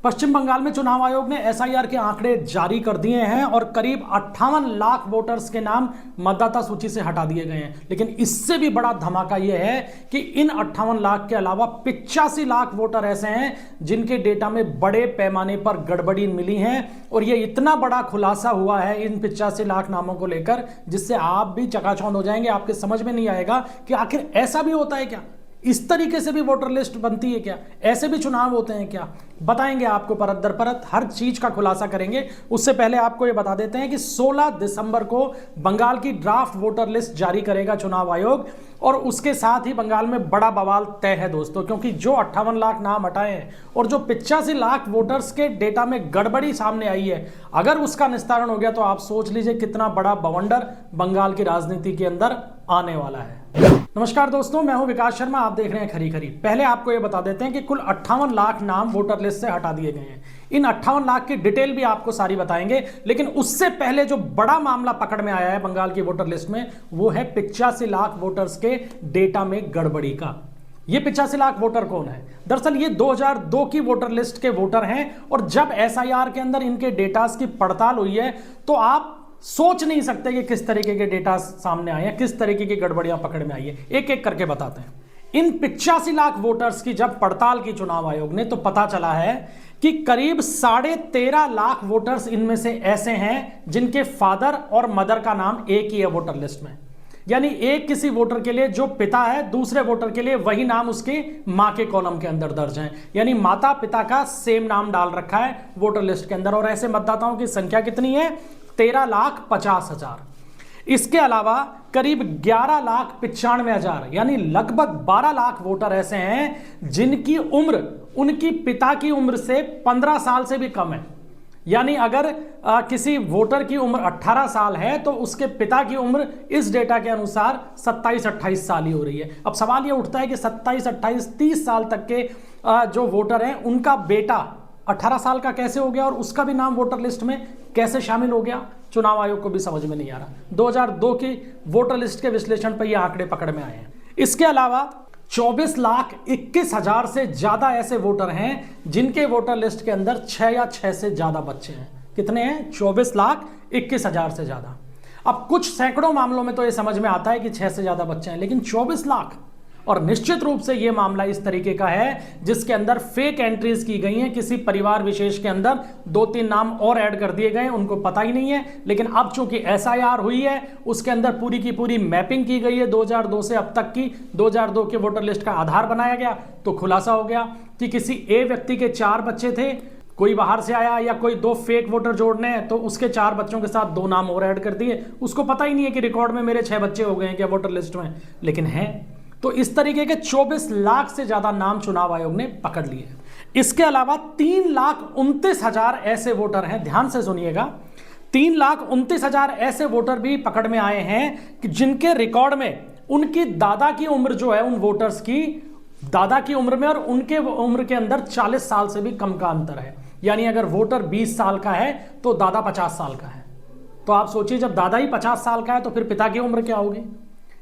पश्चिम बंगाल में चुनाव आयोग ने एसआईआर के आंकड़े जारी कर दिए हैं और करीब 58 लाख वोटर्स के नाम मतदाता सूची से हटा दिए गए हैं। लेकिन इससे भी बड़ा धमाका यह है कि इन 58 लाख के अलावा 85 लाख वोटर ऐसे हैं जिनके डेटा में बड़े पैमाने पर गड़बड़ी मिली है। और यह इतना बड़ा खुलासा हुआ है इन 85 लाख नामों को लेकर, जिससे आप भी चकाचौंध हो जाएंगे। आपके समझ में नहीं आएगा कि आखिर ऐसा भी होता है क्या, इस तरीके से भी वोटर लिस्ट बनती है क्या, ऐसे भी चुनाव होते हैं क्या। बताएंगे आपको परत दर परत, हर चीज का खुलासा करेंगे। उससे पहले आपको यह बता देते हैं कि 16 दिसंबर को बंगाल की ड्राफ्ट वोटर लिस्ट जारी करेगा चुनाव आयोग। और उसके साथ ही बंगाल में बड़ा बवाल तय है दोस्तों, क्योंकि जो 58 लाख नाम हटाए हैं और जो 85 लाख वोटर्स के डेटा में गड़बड़ी सामने आई है, अगर उसका निस्तारण हो गया तो आप सोच लीजिए कितना बड़ा बवंडर बंगाल की राजनीति के अंदर आने वाला है। नमस्कार दोस्तों, मैं हूं विकास शर्मा, आप देख रहे हैं खरी खरी। पहले आपको यह बता देते हैं कि कुल 58 लाख नाम वोटर लिस्ट से हटा दिए गए हैं। इन 58 लाख की डिटेल भी आपको सारी बताएंगे, लेकिन उससे पहले जो बड़ा मामला पकड़ में आया है बंगाल की वोटर लिस्ट में, वो है 85 लाख वोटर्स के डेटा में गड़बड़ी का। ये 85 लाख वोटर कौन है? दरअसल ये 2002 की वोटर लिस्ट के वोटर हैं। और जब एसआईआर के अंदर इनके डेटास की पड़ताल हुई है तो आप सोच नहीं सकते कि किस तरीके के डेटा सामने आए हैं, किस तरीके की गड़बड़ियां पकड़ में आई है। एक एक करके बताते हैं। इन 85 लाख वोटर्स की जब पड़ताल की चुनाव आयोग ने, तो पता चला है कि करीब 13.5 लाख वोटर्स इनमें से ऐसे हैं जिनके फादर और मदर का नाम एक ही है वोटर लिस्ट में। यानी एक किसी वोटर के लिए जो पिता है, दूसरे वोटर के लिए वही नाम उसकी मां के कॉलम के अंदर दर्ज है। यानी माता पिता का सेम नाम डाल रखा है वोटर लिस्ट के अंदर। और ऐसे मतदाताओं की संख्या कितनी है? 13,50,000। इसके अलावा करीब 11,95,000 यानी लगभग 12 लाख वोटर ऐसे हैं जिनकी उम्र उनकी पिता की उम्र से 15 साल से भी कम है। यानी अगर किसी वोटर की उम्र 18 साल है तो उसके पिता की उम्र इस डेटा के अनुसार 27-28 साल ही हो रही है। अब सवाल यह उठता है कि 27, 28, 30 साल तक के जो वोटर हैं उनका बेटा 18 साल का कैसे हो गया और उसका भी नाम वोटर लिस्ट में कैसे शामिल हो गया? चुनाव आयोग को भी समझ में नहीं आ रहा। 2002 की वोटर लिस्ट के विश्लेषण पर ये आंकड़े पकड़ में आए हैं। इसके अलावा 24,21,000 से ज्यादा ऐसे वोटर हैं जिनके वोटर लिस्ट के अंदर 6 या 6 से ज्यादा बच्चे हैं। कितने हैं? 24,21,000 से ज्यादा। अब कुछ सैकड़ों मामलों में तो ये समझ में आता है कि 6 से ज्यादा बच्चे हैं, लेकिन 24 लाख। और निश्चित रूप से यह मामला इस तरीके का है जिसके अंदर फेक एंट्रीज की गई हैं। किसी परिवार विशेष के अंदर 2-3 नाम और ऐड कर दिए गए, उनको पता ही नहीं है। लेकिन अब चूंकि एसआईआर हुई है, उसके अंदर पूरी की पूरी मैपिंग की गई है 2002 से अब तक की। 2002 के वोटर लिस्ट का आधार बनाया गया तो खुलासा हो गया कि किसी ए व्यक्ति के 4 बच्चे थे, कोई बाहर से आया या कोई 2 फेक वोटर जोड़ने हैं तो उसके 4 बच्चों के साथ 2 नाम और ऐड कर दिए। उसको पता ही नहीं है कि रिकॉर्ड में मेरे 6 बच्चे हो गए हैं क्या वोटर लिस्ट में, लेकिन है। तो इस तरीके के 24 लाख से ज्यादा नाम चुनाव आयोग ने पकड़ लिए। इसके अलावा 3,29,000 ऐसे वोटर हैं, ध्यान से सुनिएगा, 3,29,000 ऐसे वोटर भी पकड़ में आए हैं कि जिनके रिकॉर्ड में उनकी दादा की उम्र जो है, उन वोटर्स की दादा की उम्र में और उनके उम्र के अंदर 40 साल से भी कम का अंतर है। यानी अगर वोटर 20 साल का है तो दादा 50 साल का है। तो आप सोचिए, जब दादा ही 50 साल का है तो फिर पिता की उम्र क्या होगी?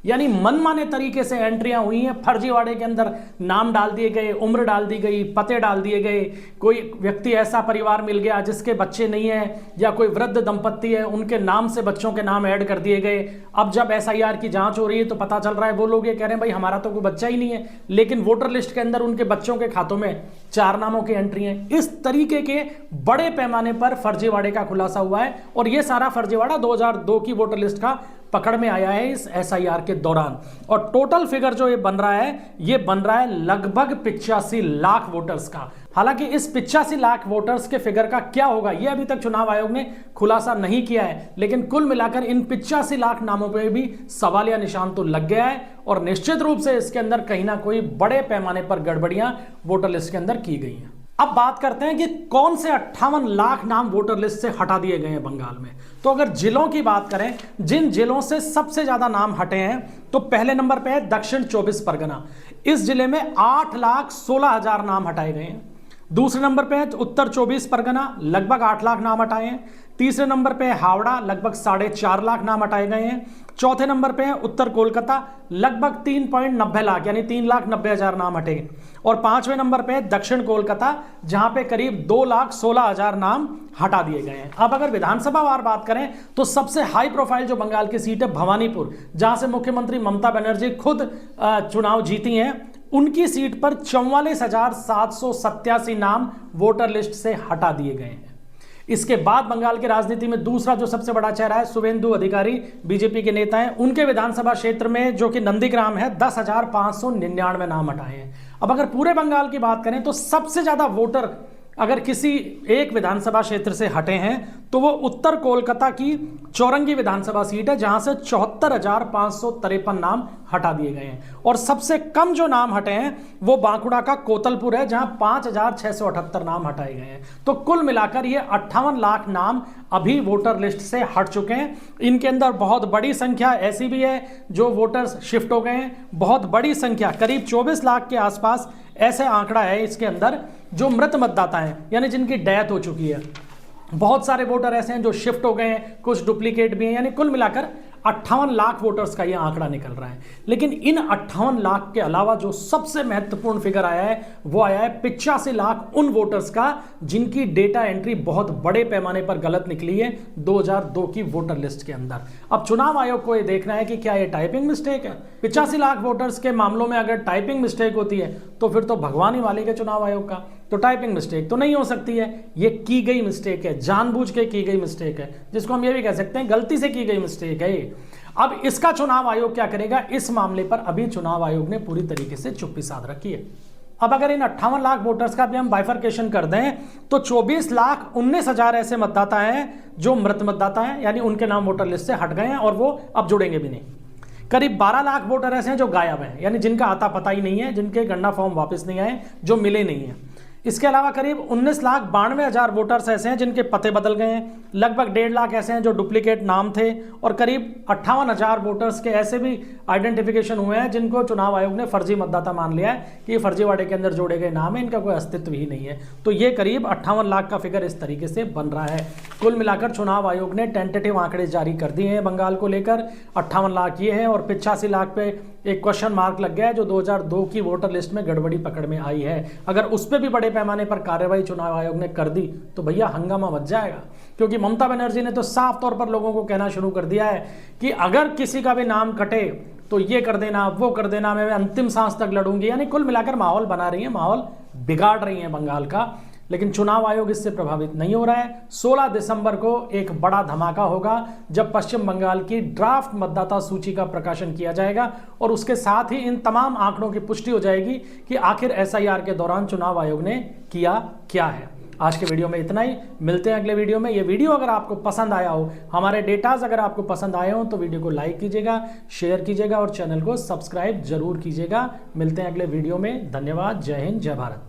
यानी मनमाने तरीके से एंट्रियां हुई हैं। फर्जीवाड़े के अंदर नाम डाल दिए गए, उम्र डाल दी गई, पते डाल दिए गए। कोई व्यक्ति ऐसा परिवार मिल गया जिसके बच्चे नहीं है, या कोई वृद्ध दंपत्ति है, उनके नाम से बच्चों के नाम ऐड कर दिए गए। अब जब एसआईआर की जांच हो रही है तो पता चल रहा है वो लोग ये कह रहे हैं भाई हमारा तो कोई बच्चा ही नहीं है, लेकिन वोटर लिस्ट के अंदर उनके बच्चों के खातों में 4 नामों की एंट्री है। इस तरीके के बड़े पैमाने पर फर्जीवाड़े का खुलासा हुआ है। और यह सारा फर्जीवाड़ा 2002 की वोटर लिस्ट का पकड़ में आया है इस एसआईआर के दौरान। और टोटल फिगर जो ये बन रहा है, ये बन रहा है लगभग 85 लाख वोटर्स का। हालांकि इस 85 लाख वोटर्स के फिगर का क्या होगा ये अभी तक चुनाव आयोग ने खुलासा नहीं किया है, लेकिन कुल मिलाकर इन 85 लाख नामों पर भी सवालिया निशान तो लग गया है। और निश्चित रूप से इसके अंदर कहीं ना कोई बड़े पैमाने पर गड़बड़ियां वोटर लिस्ट के अंदर की गई हैं। अब बात करते हैं कि कौन से 58 लाख नाम वोटर लिस्ट से हटा दिए गए हैं बंगाल में। तो अगर जिलों की बात करें, जिन जिलों से सबसे ज्यादा नाम हटे हैं, तो पहले नंबर पे है दक्षिण 24 परगना। इस जिले में 8,16,000 नाम हटाए गए हैं। दूसरे नंबर पे है उत्तर 24 परगना, लगभग 8 लाख नाम हटाए हैं। तीसरे नंबर पे है हावड़ा, लगभग 4.5 लाख नाम हटाए गए हैं। चौथे नंबर पे है उत्तर कोलकाता, लगभग 3.90 लाख यानी 3,90,000 नाम हटे। और पांचवें नंबर पे है दक्षिण कोलकाता, जहां पे करीब 2,16,000 नाम हटा दिए गए हैं। अब अगर विधानसभा वार बात करें तो सबसे हाई प्रोफाइल जो बंगाल की सीट है भवानीपुर, जहां से मुख्यमंत्री ममता बनर्जी खुद चुनाव जीती हैं, उनकी सीट पर 44,787 नाम वोटर लिस्ट से हटा दिए गए हैं। इसके बाद बंगाल की राजनीति में दूसरा जो सबसे बड़ा चेहरा है शुभेंदु अधिकारी, बीजेपी के नेता हैं, उनके विधानसभा क्षेत्र में जो कि नंदीग्राम है 10,599 नाम हटाए हैं। अब अगर पूरे बंगाल की बात करें तो सबसे ज्यादा वोटर अगर किसी एक विधानसभा क्षेत्र से हटे हैं तो वो उत्तर कोलकाता की चौरंगी विधानसभा सीट है, जहां से 74,553 नाम हटा दिए गए हैं। और सबसे कम जो नाम हटे हैं वो बांकुड़ा का कोतलपुर है, जहां 5,678 नाम हटाए गए हैं। तो कुल मिलाकर ये 58 लाख नाम अभी वोटर लिस्ट से हट चुके हैं। इनके अंदर बहुत बड़ी संख्या ऐसी भी है जो वोटर्स शिफ्ट हो गए हैं। बहुत बड़ी संख्या करीब 24 लाख के आसपास ऐसे आंकड़ा है इसके अंदर जो मृत मतदाता हैं, यानी जिनकी डेथ हो चुकी है। बहुत सारे वोटर ऐसे हैं जो शिफ्ट हो गए हैं, कुछ डुप्लीकेट भी हैं, यानी कुल मिलाकर 58 लाख वोटर्स का यह आंकड़ा निकल रहा है। लेकिन इन 58 लाख के अलावा जो सबसे महत्वपूर्ण फिगर आया है वो आया है 85 लाख उन वोटर्स का जिनकी डेटा एंट्री बहुत बड़े पैमाने पर गलत निकली है 2002 की वोटर लिस्ट के अंदर। अब चुनाव आयोग को यह देखना है कि क्या यह टाइपिंग मिस्टेक है। 85 लाख वोटर्स के मामलों में अगर टाइपिंग मिस्टेक होती है तो फिर तो भगवान ही वाले के चुनाव आयोग का। तो टाइपिंग मिस्टेक तो नहीं हो सकती है, ये की गई मिस्टेक है, जानबूझ के की गई मिस्टेक है, जिसको हम ये भी कह सकते हैं गलती से की गई मिस्टेक है। अब इसका चुनाव आयोग क्या करेगा, इस मामले पर अभी चुनाव आयोग ने पूरी तरीके से चुप्पी साध रखी है। अब अगर इन 58 लाख वोटर्स का भी हम बाइफर्केशन कर दें तो 24,19,000 ऐसे मतदाता हैं जो मृत मतदाता हैं, यानी उनके नाम वोटर लिस्ट से हट गए हैं और वो अब जुड़ेंगे भी नहीं। करीब 12 लाख वोटर ऐसे हैं जो गायब हैं, यानी जिनका आता पता ही नहीं है, जिनके गणना फॉर्म वापस नहीं आए, जो मिले नहीं हैं। इसके अलावा करीब 19,92,000 वोटर्स ऐसे हैं जिनके पते बदल गए हैं। लगभग 1.5 लाख ऐसे हैं जो डुप्लीकेट नाम थे और करीब 58,000 वोटर्स के ऐसे भी आइडेंटिफिकेशन हुए हैं जिनको चुनाव आयोग ने फर्जी मतदाता मान लिया है कि ये फर्जीवाड़े के अंदर जोड़े गए नाम है, इनका कोई अस्तित्व ही नहीं है। तो ये करीब 58 लाख का फिगर इस तरीके से बन रहा है। कुल मिलाकर चुनाव आयोग ने टेंटेटिव आंकड़े जारी कर दिए हैं बंगाल को लेकर। 58 लाख ये है और 85 लाख पे एक क्वेश्चन मार्क लग गया है जो 2002 की वोटर लिस्ट में गड़बड़ी पकड़ में आई है। अगर उस पर भी बड़े पैमाने पर कार्रवाई चुनाव आयोग ने कर दी तो भैया हंगामा मच जाएगा, क्योंकि ममता बनर्जी ने तो साफ तौर पर लोगों को कहना शुरू कर दिया है कि अगर किसी का भी नाम कटे तो ये कर देना, वो कर देना, मैं अंतिम सांस तक लड़ूंगी। यानी कुल मिलाकर माहौल बना रही है, माहौल बिगाड़ रही है बंगाल का। लेकिन चुनाव आयोग इससे प्रभावित नहीं हो रहा है। 16 दिसंबर को एक बड़ा धमाका होगा जब पश्चिम बंगाल की ड्राफ्ट मतदाता सूची का प्रकाशन किया जाएगा और उसके साथ ही इन तमाम आंकड़ों की पुष्टि हो जाएगी कि आखिर एसआईआर के दौरान चुनाव आयोग ने किया क्या है। आज के वीडियो में इतना ही, मिलते हैं अगले वीडियो में। ये वीडियो अगर आपको पसंद आया हो, हमारे डेटाज अगर आपको पसंद आए हो तो वीडियो को लाइक कीजिएगा, शेयर कीजिएगा और चैनल को सब्सक्राइब जरूर कीजिएगा। मिलते हैं अगले वीडियो में। धन्यवाद। जय हिंद, जय भारत।